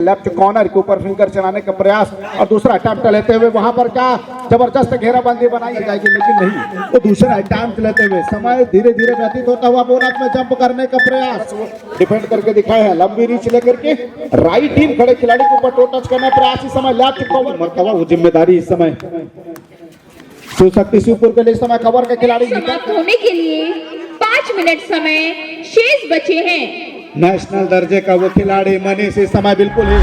Left corner के ऊपर finger चलाने का प्रयास और दूसरा अटैम्प्ट लेते हुए वहां पर क्या जबरदस्त घेराबंदी बनाई जाएगी, लेकिन नहीं, तो दूसरा अटैम्प्ट लेते हुए समय धीरे धीरे व्यतीत होता हुआ बोनस में जंप करने का प्रयास डिफेंड करके दिखाया है। लंबी रीच लेकर के राइट टीम खड़े खिलाड़ी के ऊपर टो टच करने का प्रयास, इस समय लेफ्ट कवर मरतबा वो जिम्मेदारी इस समय शिव शक्ति शिवपुर के लिए समय कवर के खिलाड़ी समाप्त होने के लिए 5 मिनट समय शेष बचे हैं। नेशनल दर्जे का वो खिलाड़ी मनीष इस समय बिल्कुल ही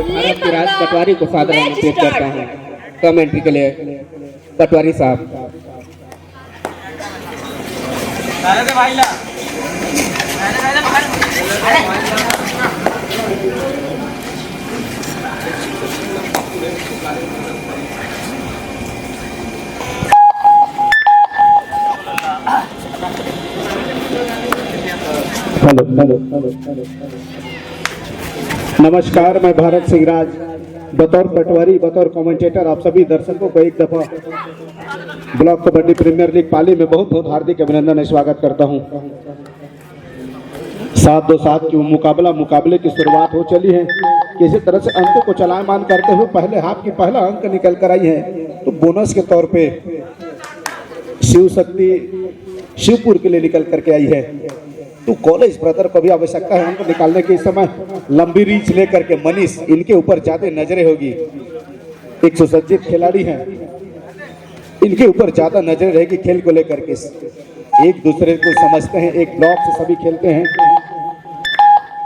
भारत की राज पटवारी को सादर आमंत्रित करता है कमेंट्री के लिए। पटवारी साहब। हेलो नमस्कार, मैं भारत सिंह राज बतौर पटवारी बतौर कमेंटेटर आप सभी दर्शकों को एक दफा ब्लॉक कबड्डी प्रीमियर लीग पाली में बहुत बहुत हार्दिक अभिनंदन और स्वागत करता हूं। 7-2-7 की मुकाबले की शुरुआत हो चली है। किसी तरह से अंकों को चलायमान करते हुए पहले हाफ की पहला अंक निकल कर आई है, तो बोनस के तौर पे शिव शक्ति शिवपुर के लिए निकल करके आई है। तो कॉलेज ब्रदर को भी आवश्यकता है अंक निकालने के। इस समय लंबी रीच लेकर के मनीष इनके ऊपर ज्यादा नजरें होगी, एक सुसज्जित खिलाड़ी हैं, इनके ऊपर ज्यादा नजरें रहेगी खेल को लेकर के। एक दूसरे को समझते हैं, एक ब्लॉक से सभी खेलते हैं।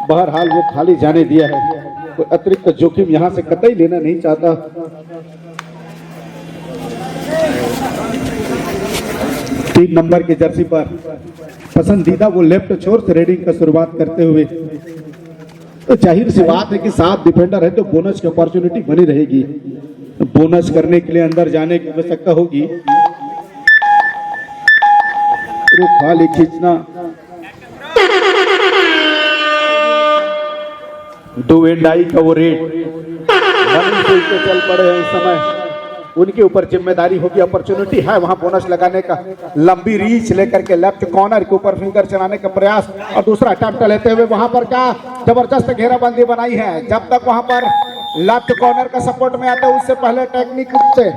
बहरहाल वो खाली जाने दिया है, कोई अतिरिक्त जोखिम यहाँ से कतई लेना नहीं चाहता। तीन नंबर की जर्सी पर पसंदीदा वो लेफ्ट छोर से रेडिंग का शुरुआत करते हुए, तो जाहिर सी बात है कि 7 डिफेंडर है तो बोनस की अपॉर्चुनिटी बनी रहेगी। बोनस करने के लिए अंदर जाने की आवश्यकता होगी। खाली खींचना, डू एंड डाई का वो रेड के चल पड़े हैं इस समय, उनके ऊपर जिम्मेदारी होगी। अपॉर्चुनिटी है वहां बोनस लगाने का। लंबी रीच लेकर के लेफ्ट कॉर्नर के ऊपर फिंगर चलाने का प्रयास और दूसरा अटैम्प्ट लेते हुए वहां पर क्या जबरदस्त घेराबंदी बनाई है। जब तक वहां पर लेफ्ट कॉर्नर का सपोर्ट में आता है, उससे पहले टेक्निक से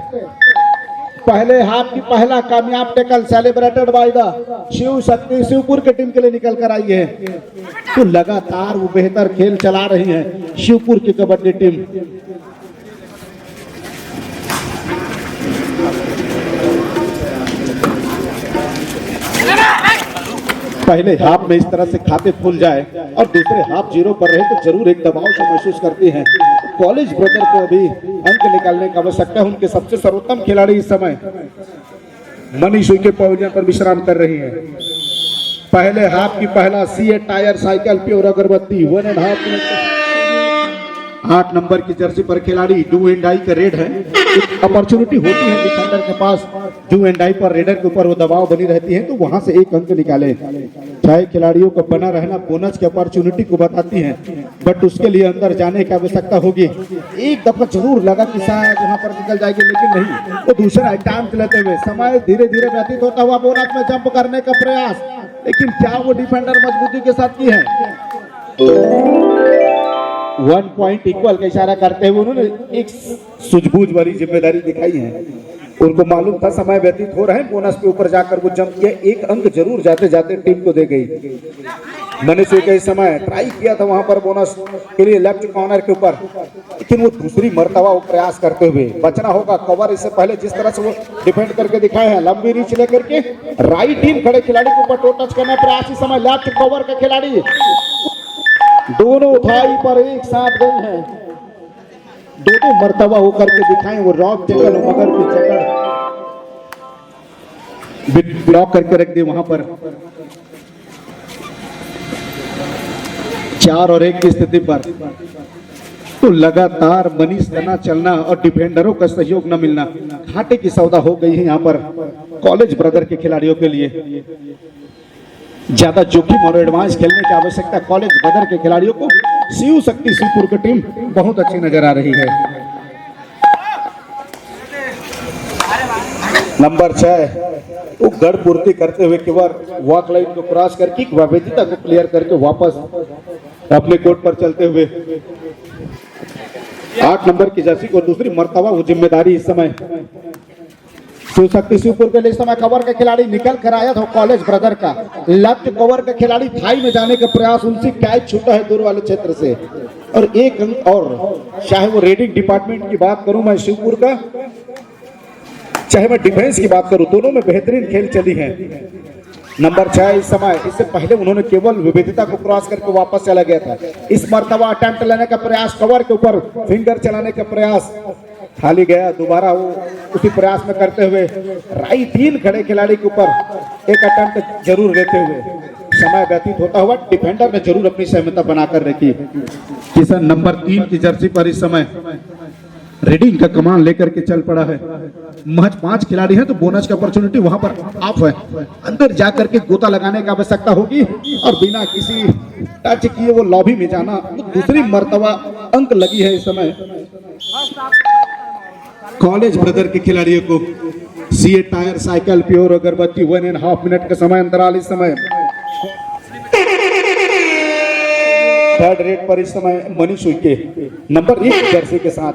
पहले हाफ की पहला कामयाब tackle celebrated by the Shiv Shakti Shivpur की टीम के लिए निकल कर आई है। तो लगातार वो बेहतर खेल चला रही है शिवपुर की कबड्डी टीम। पहले हाफ में इस तरह से खाते खुल जाए और दूसरे हाफ 0 पर रहे तो जरूर एक दबाव से महसूस करती हैं। कॉलेज ब्रदर को अभी अंक निकालने की आवश्यकता है। उनके सबसे सर्वोत्तम खिलाड़ी इस समय मनीष के पवेलियन पर विश्राम कर रही है। पहले हाफ की पहला सीए टायर साइकिल प्योर अगरबत्ती 1.5 मिनट 8 नंबर की जर्सी पर खिलाड़ी डू एंड डाई का रेड है। अपॉर्चुनिटी होती है डिफेंडर के पास, डू एंड डाई पर रेडर के ऊपर वो दबाव बनी रहती है, तो वहां से एक अंक निकाले। चाहे खिलाड़ियों को बना रहना बोनस की अपॉर्चुनिटी को बताती है, बट उसके लिए अंदर जाने की आवश्यकता होगी। एक दफा जरूर लगा कि शायद वहां पर निकल जाएगी, लेकिन नहीं, तो दूसरा अटैम्प्ट लेते हुए समय धीरे धीरे व्यतीत होता हुआ बोनस में जंप करने का प्रयास, लेकिन क्या वो डिफेंडर मजबूती के साथ की है। 1 पॉइंट इक्वल का इशारा करते हुए उन्होंने एक सूझबूझ वाली जिम्मेदारी दिखाई है। उनको मालूम था समय व्यतीत हो रहा है, बोनस के ऊपर जाकर वो जंप किया, एक अंक जरूर जाते जाते टीम को दे गई। मनीष के समय ट्राई किया था वहां पर बोनस के लिए लेफ्ट कॉर्नर के ऊपर, लेकिन वो दूसरी मर्तबा वो प्रयास करते हुए बचना होगा कवर। इससे पहले जिस तरह से वो डिफेंड करके दिखाए हैं, लंबी रीच लेकर के राइट टीम खड़े खिलाड़ी के ऊपर टो टच करने का प्रयास। इस समय लेफ्ट कवर के खिलाड़ी दोनों उठाई पर एक साथ गए हैं, दोनों मर्तबा होकर के दिखाएं वो रॉक जंगल मगर की जगह ब्लॉक करके रख दी वहां पर। 4 और 1 की स्थिति पर तो लगातार मनीष का ना चलना और डिफेंडरों का सहयोग न मिलना घाटे की सौदा हो गई है यहाँ पर कॉलेज ब्रदर के खिलाड़ियों के लिए। ज्यादा जोखिम और एडवांस खेलने की आवश्यकता कॉलेज ब्रदर के खिलाड़ियों को शिव शक्ति शिवपुर की टीम बहुत अच्छी नजर आ रही है। नंबर 6 वो गढ़ पूर्ति करते हुए केवल वॉक लाइन को क्रॉस करके विवेदिता को क्लियर करके वापस अपने कोर्ट पर चलते हुए 8 नंबर की जर्सी को दूसरी मर्तबा वो जिम्मेदारी इस समय शिव शक्ति शिवपुर के लिए इस समय कवर का खिलाड़ी निकल कर आया था कॉलेज ब्रदर का लेफ्ट कवर का खिलाड़ी थाई में जाने का प्रयास, उनसे कैच छूटा है दूर वाले क्षेत्र से और 1 अंक और। चाहे वो रेडिंग डिपार्टमेंट की बात करूं मैं शिवपुर का, चाहे मैं डिफेंस की बात करूं, दोनों में बेहतरीन खेल चली है। नंबर 6 इस समय, इससे पहले उन्होंने केवल विविधता को क्रॉस करके वापस चला गया था। इस मर्तबा अटेम्प्ट लेने का प्रयास, कवर के ऊपर फिंगर चलाने का प्रयास, खाली गया। दोबारा वो उसी प्रयास में करते हुए राई 3 खड़े खिलाड़ी के ऊपर एक अटेम्प्ट जरूर लेते हुए समय व्यतीत होता हुआ डिफेंडर ने जरूर अपनी सहमता बनाकर रखी। किशन नंबर 3 की जर्सी पर इस समय रेडिंग का कमान लेकर के चल पड़ा है। महज 5 खिलाड़ी हैं तो बोनस की अपॉर्चुनिटी वहां पर ऑफ है। अंदर जाकर के गोता लगाने की आवश्यकता होगी और बिना किसी टच किए वो लॉबी में जाना। तो दूसरी मर्तबा अंक लगी है इस समय कॉलेज ब्रदर के खिलाड़ियों को। सीए टायर, साइकिल, प्योर अगरबत्ती 1.5 मिनट का समय अंतराल इस समय। थर्ड रेट पर इस समय मनीष उइके नंबर 1 जर्सी के साथ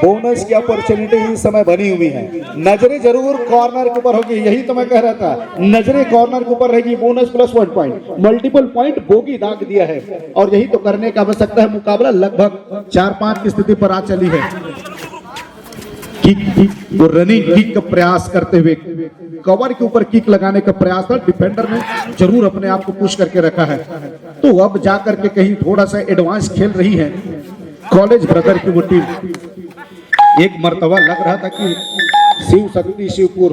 बोनस की अपॉर्चुनिटी इस समय बनी हुई है। नजरें जरूर कॉर्नर के ऊपर होगी, यही तो मैं कह रहा था, नजरें कॉर्नर के ऊपर रहेगी। Bonus plus 1 point, multiple point bogie दाग दिया है और यही तो करने की आवश्यकता है। मुकाबला लगभग 4-5 की स्थिति पर आ चली है। किक वो रनिंग किक का प्रयास करते हुए कवर के ऊपर किक लगाने का प्रयास था। डिफेंडर ने जरूर अपने आप को पुश करके रखा है, तो अब जाकर के कहीं थोड़ा सा एडवांस खेल रही है कॉलेज ब्रदर की वो टीम। एक मर्तबा लग रहा था कि शिव शक्ति शिवपुर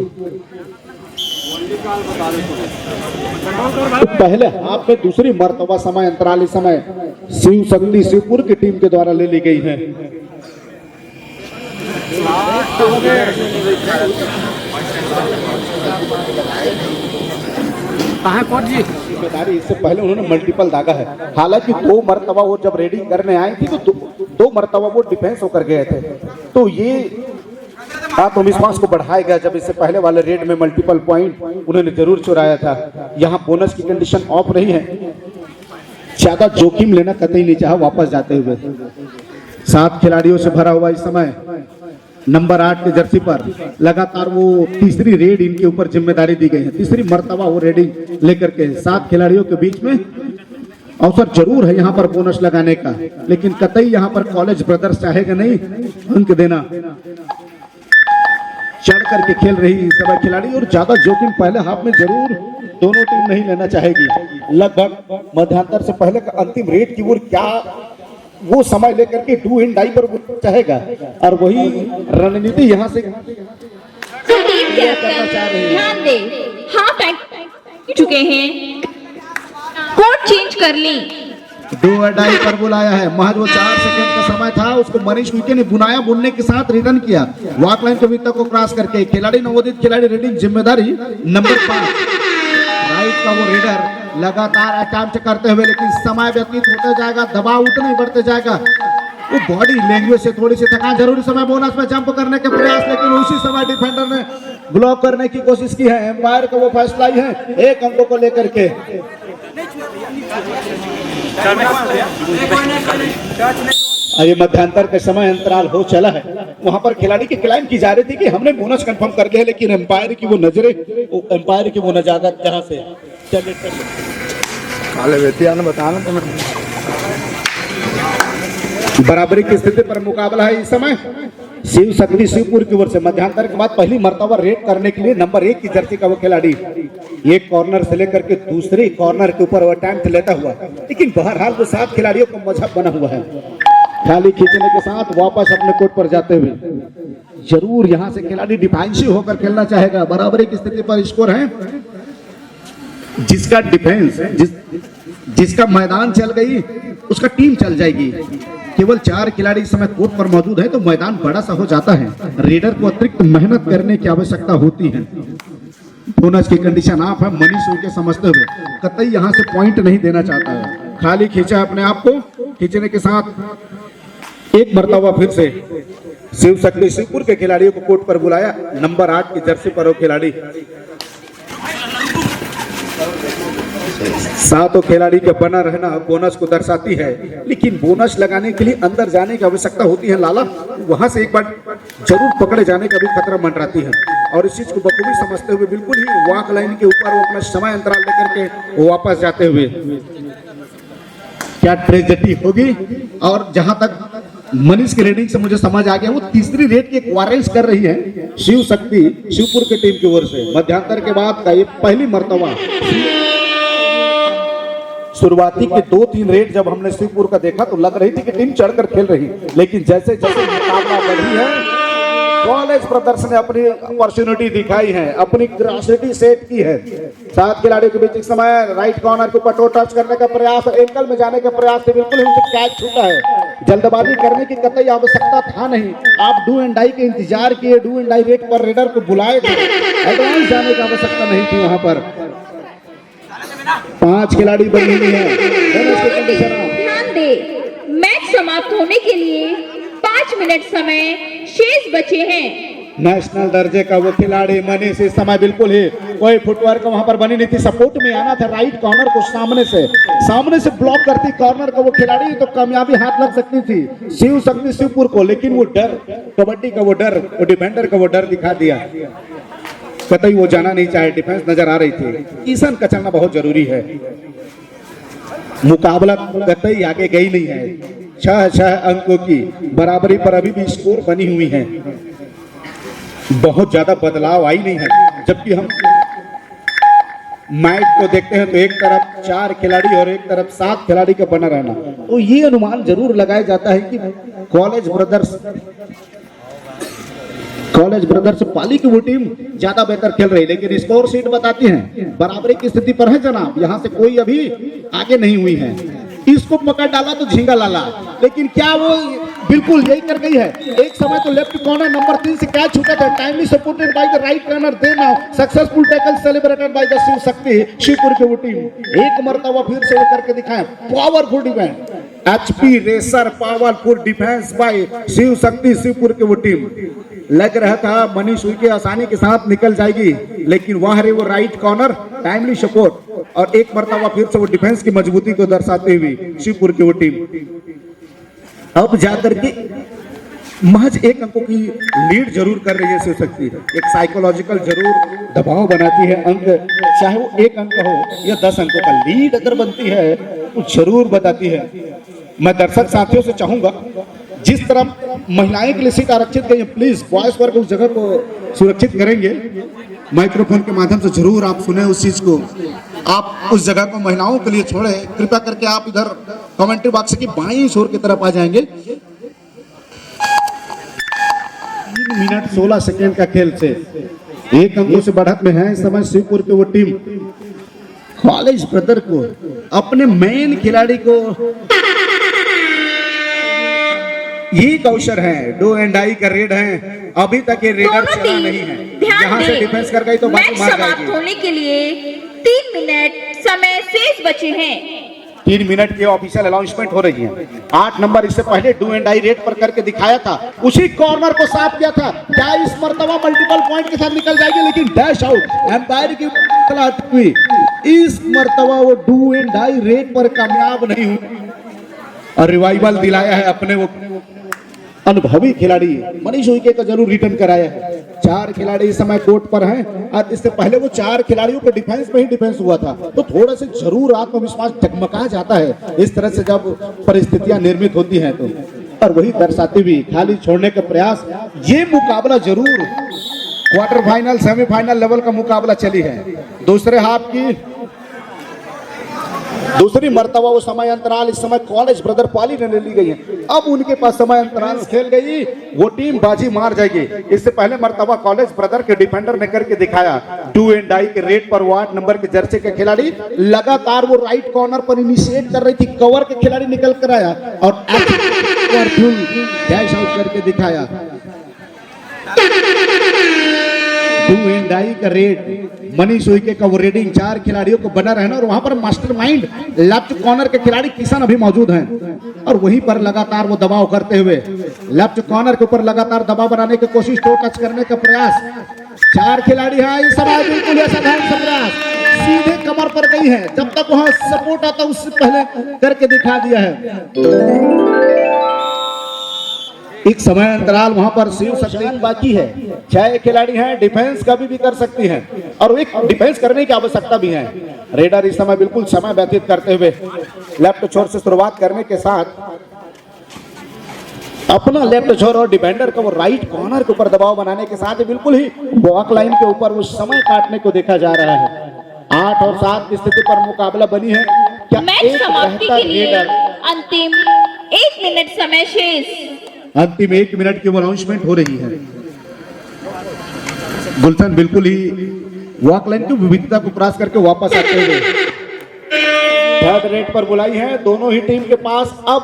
तो पहले हाफ में दूसरी मर्तबा समय अंतराल इस समय शिव शक्ति शिवपुर की टीम के द्वारा ले ली गई है। जिम्मेदारी इससे पहले उन्होंने मल्टीपल दागा है। हालांकि 2 मर्तबा वो जब रेडिंग करने आई थी तो 2 मर्तबा वो डिफेंस होकर गए थे, तो ये आत्मविश्वास को बढ़ाएगा जब इससे पहले वाले रेड में मल्टीपल पॉइंट उन्होंने जरूर चुराया था। यहाँ बोनस की कंडीशन ऑफ रही है, ज्यादा जोखिम लेना कतई नहीं चाहा वापस जाते हुए। 7 खिलाड़ियों से भरा हुआ इस समय नंबर 8 के जर्सी पर लगातार वो तीसरी रेड इनके ऊपर जिम्मेदारी दी गई है। तीसरी मर्तबा वो रेडिंग लेकर के 7 खिलाड़ियों के बीच में अवसर जरूर है यहाँ पर बोनस लगाने का, लेकिन कतई यहाँ पर कॉलेज ब्रदर्स चाहेगा नहीं अंक देना। चढ़ करके खेल रही सभी खिलाड़ी और ज्यादा जोखिम पहले हाफ में जरूर दोनों टीम नहीं लेना चाहेगी। लगभग मध्यांतर से पहले का अंतिम रेड की ओर क्या वो समय लेकर के डू एंड डाई पर चाहेगा और वही रणनीति यहाँ से करना चाह रही है। ध्यान दे, हाफ एंड चुके हैं, कोर्ट चेंज कर ली। डू और डाई पर बुलाया है। महज वो 4 सेकंड का समय था, उसको मनीष उइके ने बुनाया, बुनने के साथ रिटर्न किया वॉक लाइन के विकेट को क्रॉस करके। खिलाड़ी नवोदित खिलाड़ी रेडिंग जिम्मेदारी नंबर 5 राइट का वो रेडर लगातार अटैम्प्ट करते हुए, लेकिन समय व्यतीत होते जाएगा, दबाव उतना ही बढ़ते जाएगा। वो बॉडी लैंग्वेज से थोड़ी सी थकान, जरूरी समय बोनस में जंप करने के प्रयास, लेकिन उसी समय डिफेंडर ने ब्लॉक करने की कोशिश की है। एम्पायर का वो फैसला ही है 1 अंकों को लेकर के। ये मध्यांतर का समय अंतराल हो चला है। वहां पर खिलाड़ी की क्लाइम की जा रही थी कि हमने बोनस कंफर्म कर लिया, लेकिन एम्पायर की वो नजरें, एम्पायर की वो नजाकत जहां से चले बताना तो बराबरी की स्थिति पर मुकाबला है इस समय। शिव शक्ति शिवपुर की ओर से मध्यांतर के बाद पहली मर्तबा रेड करने के लिए नंबर 1 की जर्सी का वो खिलाड़ी एक कॉर्नर से लेकर के दूसरे कॉर्नर के ऊपर वो अटैम्प्ट लेता हुआ, लेकिन बहरहाल वो 7 खिलाड़ियों का मजहब बना हुआ है। खाली खींचने के साथ वापस अपने कोर्ट पर जाते हुए जरूर यहां से खिलाड़ी डिफेंसिव होकर खेलना चाहेगा। बराबरी की स्थिति पर स्कोर है। जिसका डिफेंस जिसका मैदान चल गई उसका टीम चल जाएगी। केवल 4 खिलाड़ी इस समय कोर्ट पर मौजूद है तो मैदान बड़ा सा हो जाता है। रेडर को अतिरिक्त मेहनत करने की आवश्यकता होती है। बोनस की कंडीशन आप है, मनीष उइके समझते हुए कतई यहां से पॉइंट नहीं देना चाहता है। खाली खींचा अपने आप को, खींचने के साथ एक मर्तबा फिर से शिव शक्ति शिवपुर के खिलाड़ियों को कोर्ट पर बुलाया। नंबर 8 की जर्सी पर वो खिलाड़ी, सातों खिलाड़ी का बना रहना बोनस को दर्शाती है, लेकिन बोनस लगाने के लिए अंदर जाने की आवश्यकता होती है लाला। वहां से एक बार जरूर पकड़े जाने का भी खतरा मंडराती है, और इस चीज को बखूबी समझते हुए बिल्कुल ही वॉक लाइन के ऊपर वो अपना समय अंतराल लेकर के वापस जाते हुए क्या ट्रेजेडी होगी। और जहां तक मनीष की रेटिंग से मुझे समझ आ गया, वो तीसरी रेट की एक वायरल्स कर रही है शिव शक्ति शिवपुर की टीम की ओर से। मध्यांतर के बाद का ये पहली मर्तबा। शुरुआती के 2-3 रेट जब हमने शिवपुर का देखा तो लग रही थी कि टीम चढ़कर खेल रही, लेकिन जैसे जैसे मुकाबला बढ़ी है, कॉलेज ब्रदर्स ने अपनी अपॉर्चुनिटी दिखाई है, अपनी ग्रासिटी सेट की है। 7 खिलाड़ियों के बीच एक समय राइट कॉर्नर के ऊपर टो टच करने का प्रयास, एंकल में जाने का प्रयास से बिल्कुल ही उसे कैच छूटा है। जल्दबाजी करने की कतई आवश्यकता था नहीं, आप डू एंड डाई के इंतजार किए, डू एंड डाई रेट पर रेडर को बुलाए थे, एडवांस जाने की आवश्यकता नहीं थी वहां पर। 5 खिलाड़ी बनी हुई है। ध्यान दे, मैच समाप्त होने के लिए 5 मिनट समय शेष बचे हैं। नेशनल दर्जे का वो खिलाड़ी मनीष इस समय बिल्कुल ही कोई फुटवर्क वहां पर बनी नहीं थी, सपोर्ट में आना था राइट कॉर्नर को सामने से ब्लॉक करती कॉर्नर का वो खिलाड़ी तो कामयाबी हाथ लग सकती थी शिव शक्ति शिवपुर को, लेकिन वो डर, कबड्डी का वो डर, वो डिफेंडर का वो डर दिखा दिया। कतई वो जाना नहीं चाहे, डिफेंस नजर आ रही थी। ईशान का चलना बहुत जरूरी है, मुकाबला कतई आगे गई नहीं है। 6 अंकों की बराबरी पर अभी भी स्कोर बनी हुई है, बहुत ज्यादा बदलाव आई नहीं है। जबकि हम मैच को देखते हैं तो एक तरफ 4 खिलाड़ी और एक तरफ 7 खिलाड़ी का बना रहना, तो ये अनुमान जरूर लगाया जाता है कि कॉलेज ब्रदर्स पाली की वो टीम ज्यादा बेहतर खेल रही है, लेकिन स्कोर शीट बताती है बराबरी की स्थिति पर है जनाब। यहां से कोई अभी आगे नहीं हुई है। इसको पकड़ डाला तो झींगा लाला, लेकिन क्या वो बिल्कुल यही कर गई है। एक समय तो लेफ्ट कॉर्नर नंबर 3 से कैच छूटा था, timely supported by the right corner, then now successful tackle celebrated by the Shiv Shakti Shivpur की वो टीम। एक मर्तबा फिर से वो करके दिखाए, powerful defence, HP racer powerful defence by Shiv Shakti Shivpur की वो टीम। लग रहा था मनीष हुई के आसानी के साथ निकल जाएगी, लेकिन वहां रहे वो राइट कॉर्नर, टाइमली सपोर्ट, और एक मर्तबा फिर से वो डिफेंस की मजबूती को दर्शाते हुए शिवपुर की वो टीम अब जाकर के महज 1 अंकों की लीड जरूर कर रही है शिव शक्ति। एक साइकोलॉजिकल जरूर दबाव बनाती है, अंक चाहे वो 1 अंक हो या 10 अंकों का लीड अगर बनती है तो जरूर बताती है। मैं दर्शक साथियों से चाहूंगा, जिस तरह महिलाएं के लिए सीट आरक्षित गई है, प्लीज बॉयज वर्ग उस जगह को सुरक्षित करेंगे। माइक्रोफोन के माध्यम से जरूर आप सुने उस चीज को, आप उस जगह को महिलाओं के लिए छोड़े। कृपया करके आप इधर कमेंट्री बॉक्स की बाईं छोर की तरफ आ जाएंगे। 3 मिनट 16 सेकेंड का खेल से 1 अंकों से बढ़त में है इस समय शिवपुर की वो टीम। कॉलेज ब्रदर को अपने मेन खिलाड़ी को यही अवसर है, डू एंड डाई का रेड है, अभी तक ये रेडर चला नहीं है। यहाँ से डिफेंस कर गई तो बाकी मार जाएगी। समाप्त होने के लिए 3 मिनट समय शेष बचे हैं। 3 मिनट की ऑफिशियल अनाउंसमेंट हो रही है। 8 नंबर इससे पहले डू एंड डाई रेड पर करके दिखाया था, उसी कॉर्नर को साफ किया था। क्या इस मर्तबा मल्टीपल पॉइंट के साथ निकल जाएगी, लेकिन डैश आउट एम्पायर की हुई। इस मर्तबा वो डू एंड डाई रेड पर कामयाब नहीं हुई और रिवाइवल दिलाया है अपने वो अनुभवी खिलाड़ी मनीष उइके का जरूर रिटर्न कराया है। 4 खिलाड़ी इस समय कोर्ट पर हैं और इससे पहले वो 4 खिलाड़ियों के डिफेंस में ही डिफेंस हुआ था, तो थोड़ा से जरूर आत्मविश्वास जगमगा जाता है इस तरह से जब परिस्थितियां निर्मित होती हैं तो। और वही दर्शाती हुई खाली छोड़ने का प्रयास, ये मुकाबला जरूर क्वार्टर फाइनल सेमीफाइनल लेवल का मुकाबला चली है। दूसरे हाफ की दूसरी मर्तबा वो समय अंतराल इस समय कॉलेज ब्रदर पाली ने ले ली गई है। अब उनके पास समय अंतराल खेल गई, वो टीम बाजी मार जाएगी। इससे पहले मर्तबा कॉलेज ब्रदर के डिफेंडर ने करके दिखाया, डू एंड डाई के रेट पर वो 8 नंबर के जर्सी के खिलाड़ी लगातार वो राइट कॉर्नर पर इनिशिएट कर रही थी, कवर के खिलाड़ी निकल कर आया और डैश आउट करके दिखाया। डू एंड डाई का रेड मनीष उइके का वो रेडिंग 4 खिलाड़ियों को बना रहना और वहां पर मास्टरमाइंड लेफ्ट कॉर्नर के खिलाड़ी किशन अभी मौजूद हैं और वहीं पर लगातार वो दबाव करते हुए लेफ्ट कॉर्नर के ऊपर लगातार दबाव बनाने की कोशिश, टो टच करने का प्रयास। 4 खिलाड़ी हैं इस समय, बिल्कुल असाधारण प्रयास, सीधे कमर पर गई है, जब तक वहां सपोर्ट आता उससे पहले करके दिखा दिया है। एक समय अंतराल वहां पर शिव शक्ति बाकी है, 6 खिलाड़ी हैं, डिफेंस कभी भी कर सकती हैं और एक डिफेंस करने की आवश्यकता भी है। रेडर इस समय बिल्कुल समय व्यतीत करते हुए लेफ्ट छोर से शुरुआत करने के साथ अपना लेफ्ट छोर और डिफेंडर का वो राइट कॉर्नर के ऊपर दबाव बनाने के साथ बिल्कुल ही वॉक लाइन के ऊपर वो समय काटने को देखा जा रहा है। 8 और 7 की स्थिति पर मुकाबला बनी है। क्या मैच एक समाप्ति बेहतर के लिए रेडर अंतिम 1 मिनट समय शेष। अंतिम 1 मिनट की अनाउंसमेंट हो रही है। गुलशन बिल्कुल ही वॉक लाइन की विविधता को क्रॉस करके वापस आते हुए थर्ड रेट पर बुलाई है। दोनों ही टीम के पास अब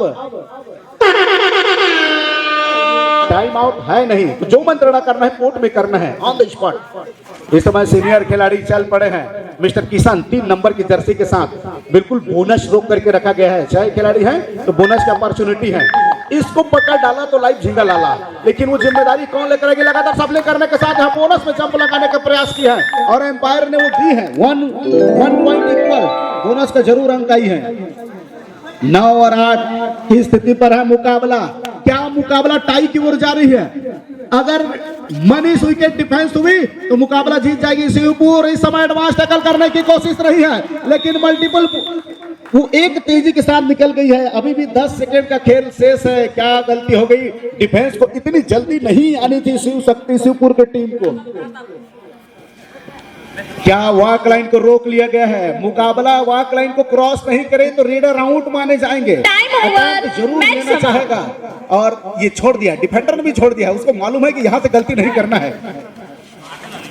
टाइम आउट है नहीं, तो जो मंत्रणा करना है कोर्ट में करना है ऑन द स्पॉट। इस समय सीनियर खिलाड़ी चल पड़े हैं। मिस्टर किशन 3 नंबर की जर्सी के साथ बिल्कुल बोनस रोक करके रखा गया है। 6 खिलाड़ी हैं तो बोनस की अपॉर्चुनिटी है। इसको पकड़ डाला तो लाइव झींगा लाला, लेकिन वो जिम्मेदारी कौन लेकर आएगी? लगातार सफल करने के साथ यहाँ बोनस में जंप लगाने का प्रयास किया है और एम्पायर ने वो दी है 1 पॉइंट इक्वल बोनस का जरूर अंक आई है। 9 और 8 की स्थिति पर है मुकाबला। क्या मुकाबला टाई की ओर जा रही है? अगर मनीष विकेट डिफेंस हुई तो मुकाबला जीत जाएगी शिवपुर। इस समय एडवांस टैकल करने की कोशिश रही है, लेकिन मल्टीपल वो एक तेजी के साथ निकल गई है। अभी भी 10 सेकंड का खेल शेष है। क्या गलती हो गई? डिफेंस को इतनी जल्दी नहीं आनी थी शिव शक्ति शिवपुर की टीम को। क्या वॉक लाइन को रोक लिया गया है? मुकाबला वॉक लाइन को क्रॉस नहीं करे तो रेडर आउट माने जाएंगे। ओवर, जरूर मैच लेना चाहेगा और ये छोड़ दिया, डिफेंडर ने भी छोड़ दिया। उसको मालूम है कि यहां से गलती नहीं करना है।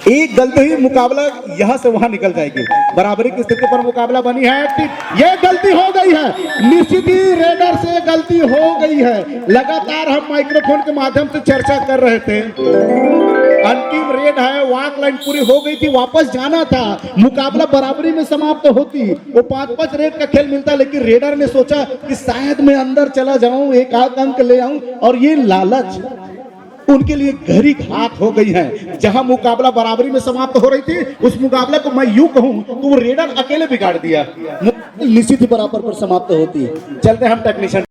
एक गलती ही मुकाबला यहां से वहां निकल जाएगी। बराबरी की स्थिति पर मुकाबला बनी है। ये गलती हो गई है, निश्चित ही रेडर से गलती हो गई है। लगातार हम माइक्रोफोन के माध्यम से चर्चा कर रहे थे। अंतिम रेड है, वॉक लाइन पूरी हो गई थी, वापस जाना था, मुकाबला बराबरी में समाप्त होती, वो 5-5 रेड का खेल मिलता, लेकिन रेडर ने सोचा कि शायद मैं अंदर चला जाऊं, एक आध अंक ले आऊं, और ये लालच उनके लिए गहरी घात हो गई है। जहां मुकाबला बराबरी में समाप्त हो रही थी, उस मुकाबला को मैं यूं कहूं तो वो रेडर अकेले बिगाड़ दिया। निश्चित ही बराबर पर समाप्त होती है। चलते हम टेक्नीशियन